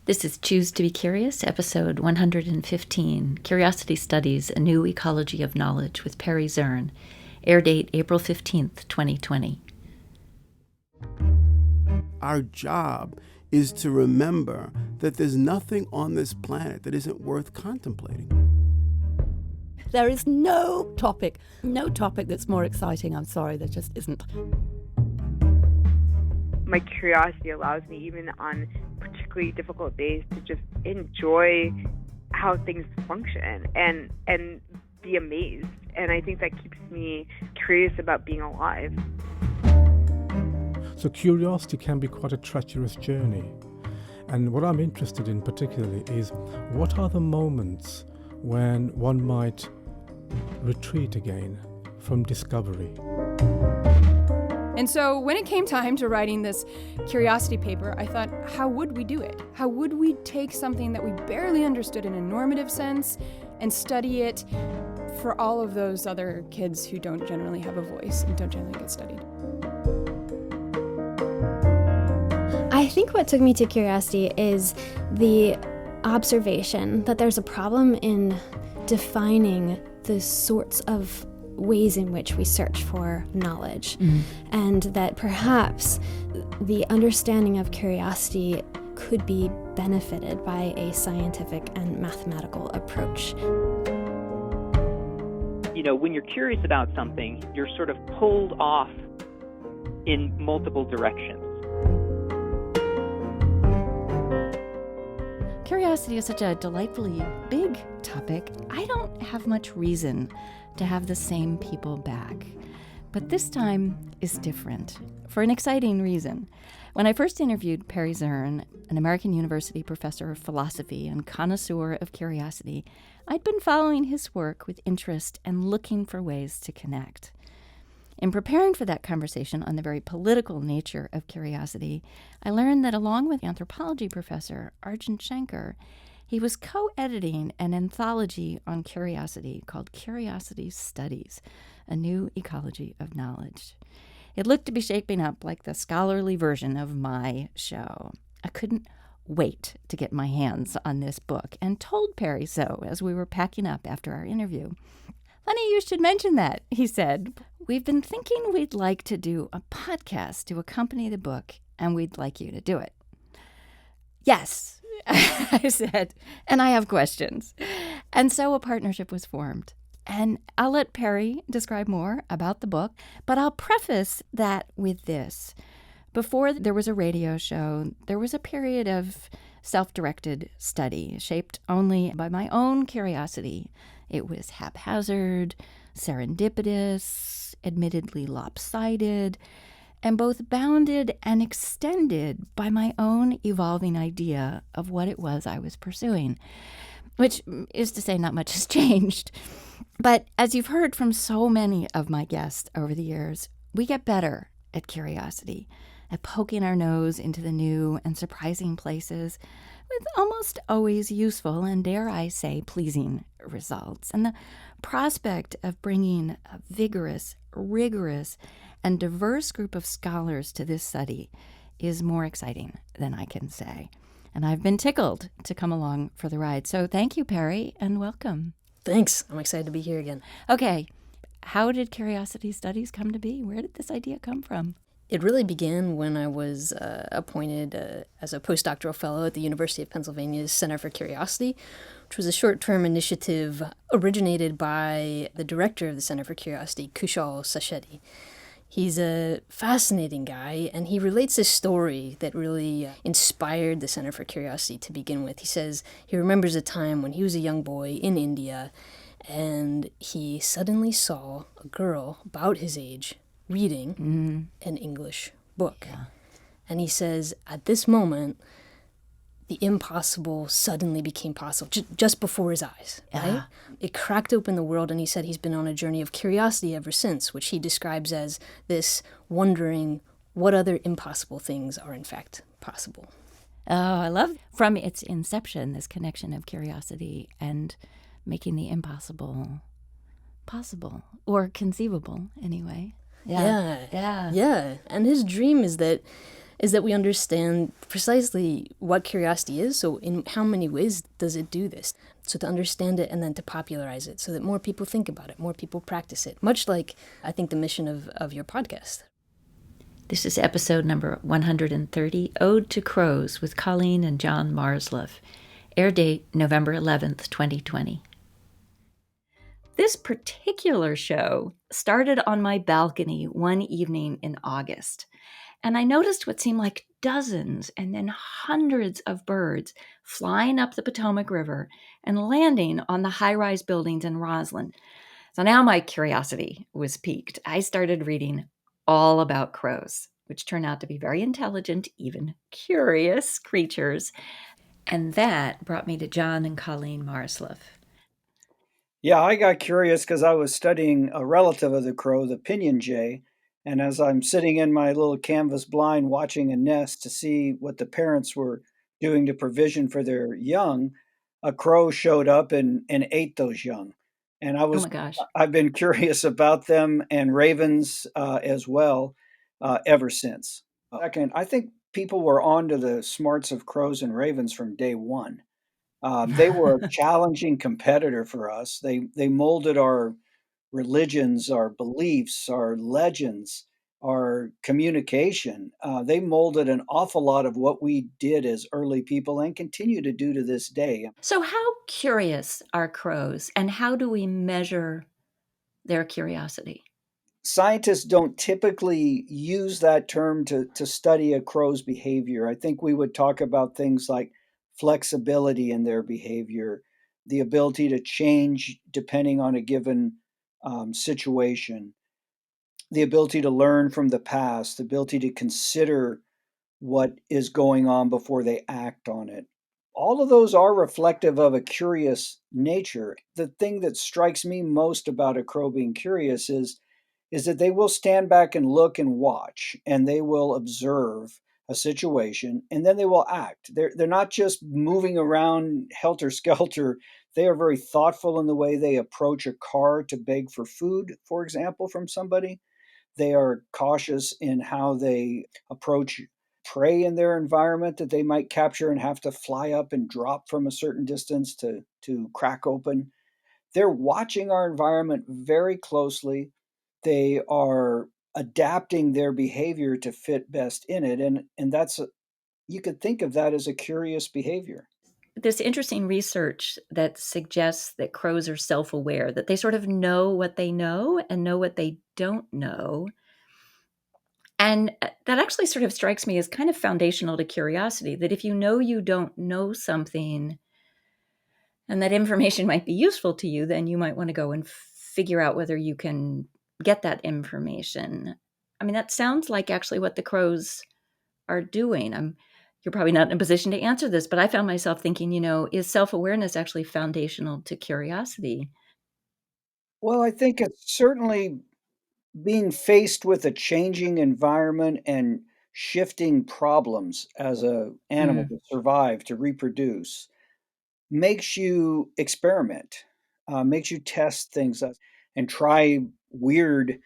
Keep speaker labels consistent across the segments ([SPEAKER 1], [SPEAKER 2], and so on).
[SPEAKER 1] This is Choose to be Curious, episode 115, Curiosity Studies, A New Ecology of Knowledge with Perry Zurn. Air date April 15th, 2020.
[SPEAKER 2] Our job is to remember that there's nothing on this planet that isn't worth contemplating.
[SPEAKER 3] There is no topic that's more exciting. I'm sorry, there just isn't.
[SPEAKER 4] My curiosity allows me, even on particularly difficult days, to just enjoy how things function and be amazed. And I think that keeps me curious about being alive.
[SPEAKER 5] So curiosity can be quite a treacherous journey. And what I'm interested in particularly is what are the moments when one might retreat again from discovery.
[SPEAKER 6] And so when it came time to writing this curiosity paper, I thought, how would we do it? How would we take something that we barely understood in a normative sense and study it for all of those other kids who don't generally have a voice and don't generally get studied?
[SPEAKER 7] I think what took me to curiosity is the observation that there's a problem in defining the sorts of ways in which we search for knowledge, and that perhaps the understanding of curiosity could be benefited by a scientific and mathematical approach.
[SPEAKER 8] You know, when you're curious about something, you're sort of pulled off in multiple directions.
[SPEAKER 1] Curiosity is such a delightfully big topic. I don't have much reason to have the same people back. But this time is different, for an exciting reason. When I first interviewed Perry Zurn, an American University professor of philosophy and connoisseur of curiosity, I'd been following his work with interest and looking for ways to connect. In preparing for that conversation on the very political nature of curiosity, I learned that along with anthropology professor Arjun Shankar, he was co-editing an anthology on curiosity called Curiosity Studies, A New Ecology of Knowledge. It looked to be shaping up like the scholarly version of my show. I couldn't wait to get my hands on this book and told Perry so as we were packing up after our interview. Funny you should mention that, he said. We've been thinking we'd like to do a podcast to accompany the book, and we'd like you to do it. Yes, I said, and I have questions. And so a partnership was formed. And I'll let Perry describe more about the book, but I'll preface that with this. Before there was a radio show, there was a period of self-directed study shaped only by my own curiosity. It was haphazard, serendipitous, admittedly lopsided, and both bounded and extended by my own evolving idea of what it was I was pursuing, which is to say not much has changed. But as you've heard from so many of my guests over the years, we get better at curiosity, at poking our nose into the new and surprising places with almost always useful and, dare I say, pleasing results. And the prospect of bringing a vigorous, rigorous, and diverse group of scholars to this study is more exciting than I can say. And I've been tickled to come along for the ride. So thank you, Perry, and welcome.
[SPEAKER 9] Thanks. I'm excited to be here again.
[SPEAKER 1] Okay, how did Curiosity Studies come to be? Where did this idea come from?
[SPEAKER 9] It really began when I was appointed as a postdoctoral fellow at the University of Pennsylvania's Center for Curiosity, which was a short-term initiative originated by the director of the Center for Curiosity, Kushal Sacheti. He's a fascinating guy, and he relates this story that really inspired the Center for Curiosity to begin with. He says he remembers a time when he was a young boy in India, and he suddenly saw a girl about his age reading an English book. Yeah. And he says, at this moment, the impossible suddenly became possible, just before his eyes, right? It cracked open the world, and he said he's been on a journey of curiosity ever since, which he describes as this wondering what other impossible things are in fact possible.
[SPEAKER 1] Oh, I love from its inception, this connection of curiosity and making the impossible possible, or conceivable anyway.
[SPEAKER 9] Yeah. And his dream is that is that we understand precisely what curiosity is. So in how many ways does it do this? So to understand it and then to popularize it so that more people think about it, more people practice it, much like I think the mission of your podcast.
[SPEAKER 1] This is episode number 130, Ode to Crows with Colleen and John Marsleff. Air date November 11th, 2020. This particular show started on my balcony one evening in August, and I noticed what seemed like dozens and then hundreds of birds flying up the Potomac River and landing on the high-rise buildings in Roslyn. So now my curiosity was piqued. I started reading all about crows, which turn out to be very intelligent, even curious creatures. And that brought me to John and Colleen Marsleff.
[SPEAKER 10] Yeah, I got curious because I was studying a relative of the crow, the pinyon jay. And as I'm sitting in my little canvas blind watching a nest to see what the parents were doing to provision for their young, a crow showed up and ate those young. And
[SPEAKER 1] Oh my gosh.
[SPEAKER 10] I've been curious about them and ravens as well ever since. Second, I think people were on to the smarts of crows and ravens from day one. They were a challenging competitor for us. They molded our religions, our beliefs, our legends, our communication. They molded an awful lot of what we did as early people and continue to do to this day.
[SPEAKER 1] So how curious are crows, and how do we measure their curiosity?
[SPEAKER 10] Scientists don't typically use that term to study a crow's behavior. I think we would talk about things like flexibility in their behavior, the ability to change depending on a given situation, the ability to learn from the past, the ability to consider what is going on before they act on it. All of those are reflective of a curious nature. The thing that strikes me most about a crow being curious is that they will stand back and look and watch, and they will observe a situation, and then they will act. They're not just moving around helter skelter. They are very thoughtful in the way they approach a car to beg for food, for example, from somebody. They are cautious in how they approach prey in their environment that they might capture and have to fly up and drop from a certain distance to crack open. They're watching our environment very closely. They are adapting their behavior to fit best in it, and you could think of that as a curious behavior.
[SPEAKER 1] There's interesting research that suggests that crows are self-aware, that they sort of know what they know and know what they don't know. And that actually sort of strikes me as kind of foundational to curiosity, that if you know you don't know something and that information might be useful to you, then you might want to go and figure out whether you can get that information. I mean, that sounds like actually what the crows are doing. You're probably not in a position to answer this, but I found myself thinking, is self-awareness actually foundational to curiosity?
[SPEAKER 10] Well, I think it's certainly being faced with a changing environment and shifting problems as a animal
[SPEAKER 1] Mm.
[SPEAKER 10] to survive, to reproduce, makes you experiment, makes you test things and try weird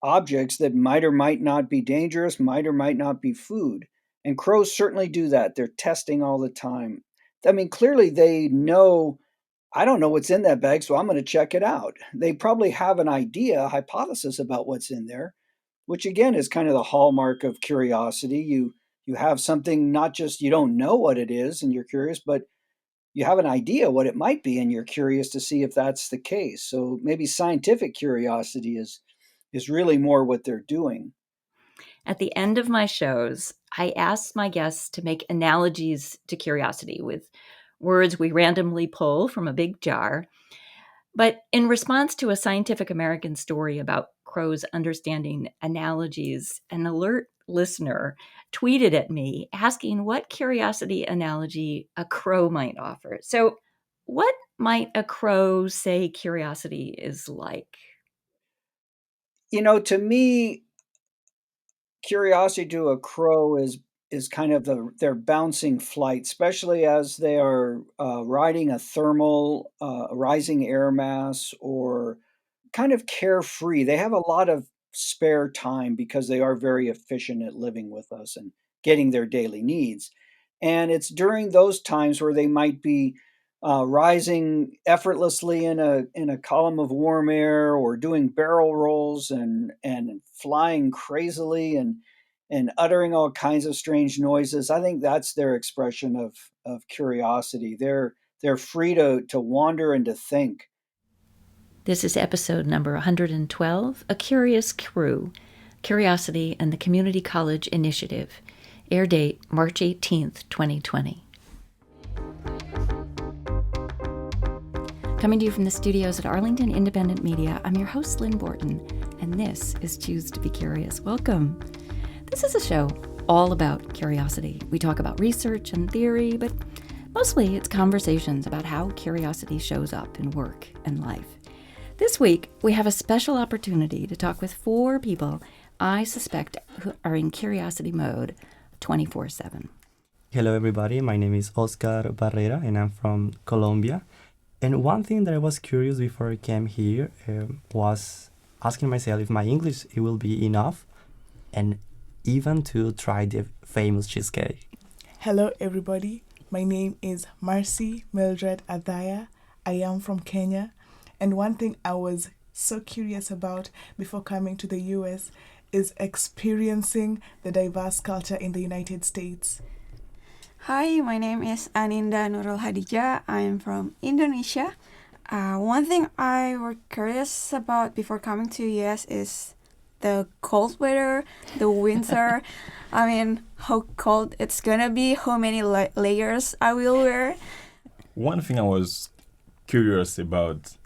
[SPEAKER 10] objects that might or might not be dangerous, might or might not be food. And crows certainly do that. They're testing all the time. I mean, clearly they know, I don't know what's in that bag, so I'm going to check it out. They probably have an idea, a hypothesis about what's in there, which again is kind of the hallmark of curiosity. You have something, not just you don't know what it is and you're curious, but you have an idea what it might be and you're curious to see if that's the case. So maybe scientific curiosity is really more what they're doing.
[SPEAKER 1] At the end of my shows, I ask my guests to make analogies to curiosity with words we randomly pull from a big jar. But in response to a Scientific American story about crows understanding analogies, an alert listener tweeted at me asking what curiosity analogy a crow might offer. So, what might a crow say curiosity is like?
[SPEAKER 10] To me, curiosity to a crow is kind of their bouncing flight, especially as they are riding a thermal, rising air mass, or kind of carefree. They have a lot of spare time because they are very efficient at living with us and getting their daily needs. And it's during those times where they might be rising effortlessly in a column of warm air, or doing barrel rolls and flying crazily and uttering all kinds of strange noises. I think that's their expression of curiosity. They're free to wander and to think.
[SPEAKER 1] This is episode number 112, A Curious Crew, Curiosity and the Community College Initiative. Air date March 18th, 2020. Coming to you from the studios at Arlington Independent Media, I'm your host, Lynn Borton, and this is Choose to be Curious. Welcome. This is a show all about curiosity. We talk about research and theory, but mostly it's conversations about how curiosity shows up in work and life. This week, we have a special opportunity to talk with 4 people I suspect who are in curiosity mode 24/7.
[SPEAKER 11] Hello everybody, my name is Oscar Barrera and I'm from Colombia. And one thing that I was curious before I came here was asking myself if my English it will be enough, and even to try the famous cheesecake.
[SPEAKER 12] Hello everybody, my name is Marcy Mildred Adhaya. I am from Kenya, and one thing I was so curious about before coming to the US is experiencing the diverse culture in the United States.
[SPEAKER 13] Hi, my name is Aninda Nurul Hadijah. I'm from Indonesia. One thing I was curious about before coming to US is the cold weather, the winter. I mean, how cold it's gonna be, how many layers I will wear.
[SPEAKER 14] One thing I was curious about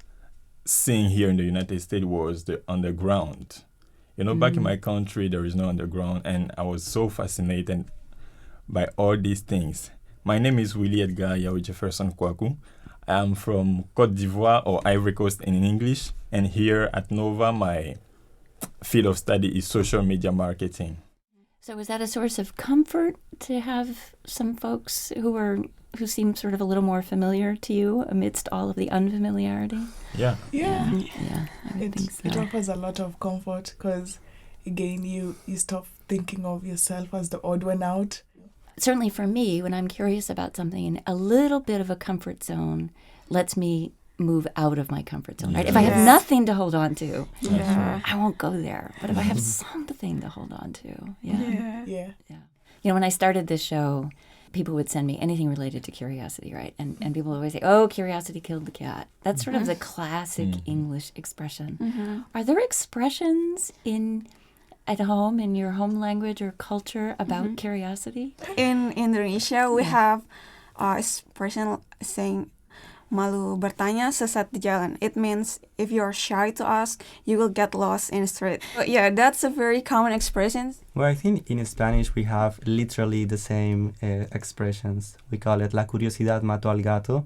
[SPEAKER 14] seeing here in the United States was the underground. You know, back in my country, there is no underground, and I was so fascinated by all these things. My name is Willie Edgar Yao Jefferson Kwaku. I am from Côte d'Ivoire, or Ivory Coast in English, and here at Nova, my field of study is social media marketing.
[SPEAKER 1] So is that a source of comfort to have some folks who seem sort of a little more familiar to you amidst all of the unfamiliarity?
[SPEAKER 14] Yeah.
[SPEAKER 12] Yeah.
[SPEAKER 1] I would think so.
[SPEAKER 12] It offers a lot of comfort because, again, you stop thinking of yourself as the odd one out.
[SPEAKER 1] Certainly for me, when I'm curious about something, a little bit of a comfort zone lets me move out of my comfort zone. Right? If I have nothing to hold on to, I won't go there. But if I have something to hold on to,
[SPEAKER 12] Yeah.
[SPEAKER 1] You know, when I started this show, people would send me anything related to curiosity, right? And people always say, "Oh, curiosity killed the cat." That's sort of the classic English expression. Are there expressions at home, in your home language or culture, about curiosity?
[SPEAKER 13] In Indonesia, we have a expression saying, "Malu bertanya sesat di jalan." It means if you're shy to ask, you will get lost in the street. But yeah, that's a very common expression.
[SPEAKER 11] Well, I think in Spanish we have literally the same expressions. We call it la curiosidad mató al gato,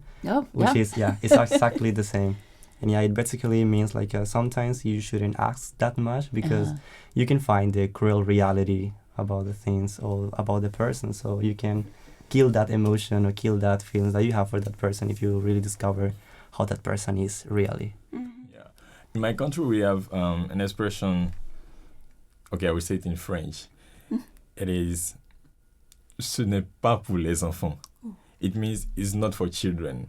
[SPEAKER 11] which is, it's exactly the same. And it basically means like sometimes you shouldn't ask that much because you can find the cruel reality about the things or about the person. So you can kill that emotion or kill that feelings that you have for that person if you really discover how that person is really.
[SPEAKER 14] Yeah. In my country, we have an expression, okay, I will say it in French. It is, ce n'est pas pour les enfants. It means it's not for children.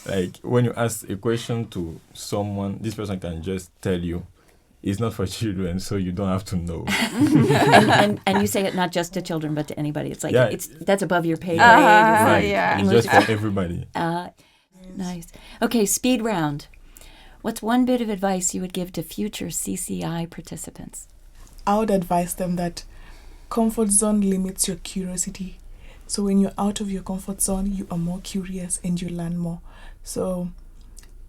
[SPEAKER 14] Like when you ask a question to someone, this person can just tell you, it's not for children, so you don't have to know.
[SPEAKER 1] and you say it not just to children, but to anybody. It's like that's above your pay grade.
[SPEAKER 14] It's just for everybody.
[SPEAKER 1] Nice. Okay, speed round. What's one bit of advice you would give to future CCI participants?
[SPEAKER 12] I would advise them that comfort zone limits your curiosity. So when you're out of your comfort zone, you are more curious and you learn more. So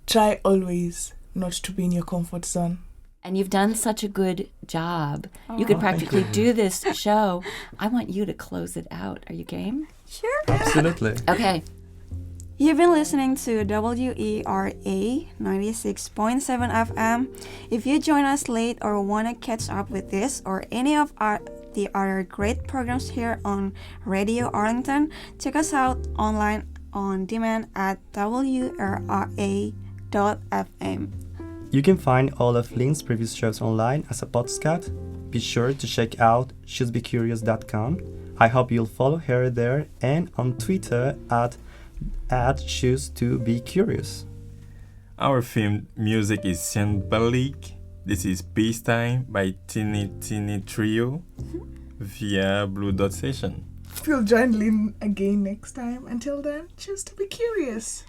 [SPEAKER 12] try always not to be in your comfort zone.
[SPEAKER 1] And you've done such a good job. You could practically do this show. I want you to close it out. Are you game?
[SPEAKER 13] Sure.
[SPEAKER 11] Absolutely.
[SPEAKER 1] Okay.
[SPEAKER 13] You've been listening to WERA 96.7 FM. If you join us late or want to catch up with this or any of the other great programs here on Radio Arlington, check us out online on demand at WERA.fm.
[SPEAKER 11] You can find all of Lynn's previous shows online as a podcast. be sure to check out choosebecurious.com. I hope you'll follow her there and on Twitter at choose2becurious.
[SPEAKER 14] Our theme music is Symbolic. This is Peacetime by Tini Tini Trio via Blue Dot Session.
[SPEAKER 12] We'll join Lynn again next time. Until then, choose to be curious.